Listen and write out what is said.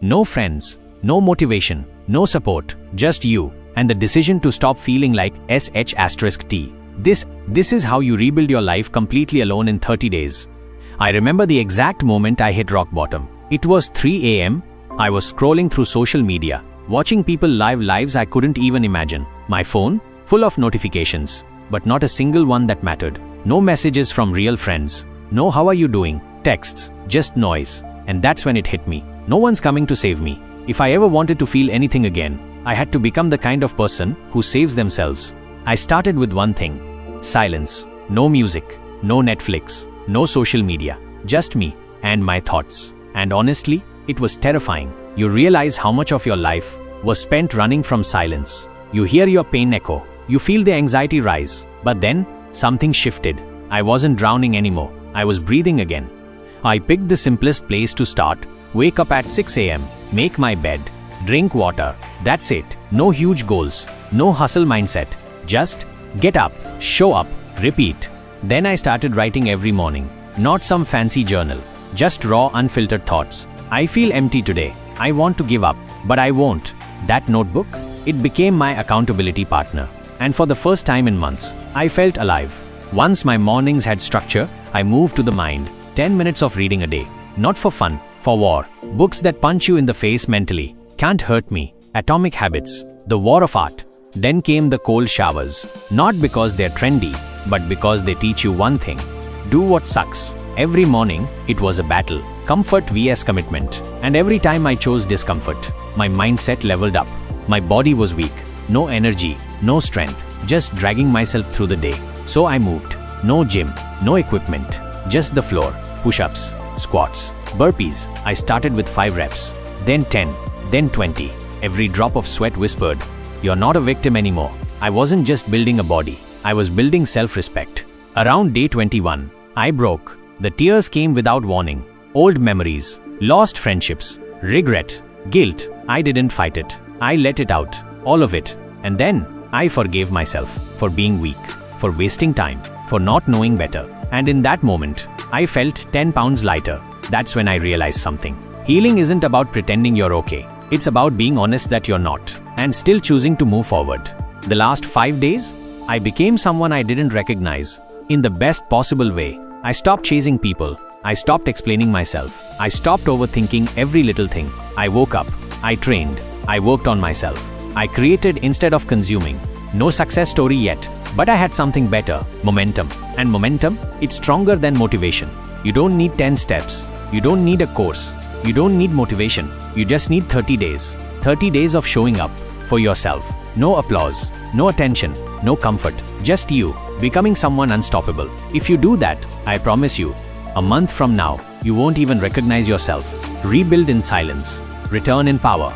No friends, no motivation, no support, just you, and the decision to stop feeling like sh*t. This is how you rebuild your life completely alone in 30 days. I remember the exact moment I hit rock bottom. It was 3 a.m. I was scrolling through social media, watching people live lives I couldn't even imagine. My phone, full of notifications, but not a single one that mattered. No messages from real friends. No "how are you doing" texts, just noise. And that's when it hit me. No one's coming to save me. If I ever wanted to feel anything again, I had to become the kind of person who saves themselves. I started with one thing: silence. No music, no Netflix, no social media, just me and my thoughts. And honestly, it was terrifying. You realize how much of your life was spent running from silence. You hear your pain echo, you feel the anxiety rise. But then, something shifted. I wasn't drowning anymore. I was breathing again. I picked the simplest place to start. Wake up at 6 a.m., make my bed, drink water. That's it. No huge goals, no hustle mindset. Just get up, show up, repeat. Then I started writing every morning. Not some fancy journal, just raw, unfiltered thoughts. I feel empty today. I want to give up, but I won't. That notebook, it became my accountability partner. And for the first time in months, I felt alive. Once my mornings had structure, I moved to the mind. 10 minutes of reading a day. Not for fun, for war. Books that punch you in the face mentally. Can't hurt me. Atomic Habits. The War of Art. Then came the cold showers. Not because they're trendy, but because they teach you one thing. Do what sucks. Every morning, it was a battle. Comfort vs commitment. And every time I chose discomfort, my mindset leveled up. My body was weak. No energy, no strength. Just dragging myself through the day. So I moved. No gym, no equipment. Just the floor. Push-ups, squats, burpees. I started with 5 reps. Then 10, then 20. Every drop of sweat whispered, "You're not a victim anymore." I wasn't just building a body. I was building self-respect. Around day 21, I broke. The tears came without warning. Old memories, lost friendships, regret, guilt. I didn't fight it. I let it out. All of it. And then, I forgave myself for being weak, for wasting time, for not knowing better. And in that moment, I felt 10 pounds lighter. That's when I realized something. Healing isn't about pretending you're okay. It's about being honest that you're not, and still choosing to move forward. The last 5 days, I became someone I didn't recognize. In the best possible way. I stopped chasing people. I stopped explaining myself. I stopped overthinking every little thing. I woke up. I trained. I worked on myself. I created instead of consuming. No success story yet, but I had something better: momentum. And momentum, it's stronger than motivation. You don't need 10 steps. You don't need a course. You don't need motivation. You just need 30 days. 30 days of showing up for yourself. No applause, no attention, no comfort. Just you, becoming someone unstoppable. If you do that, I promise you, a month from now, you won't even recognize yourself. Rebuild in silence. Return in power.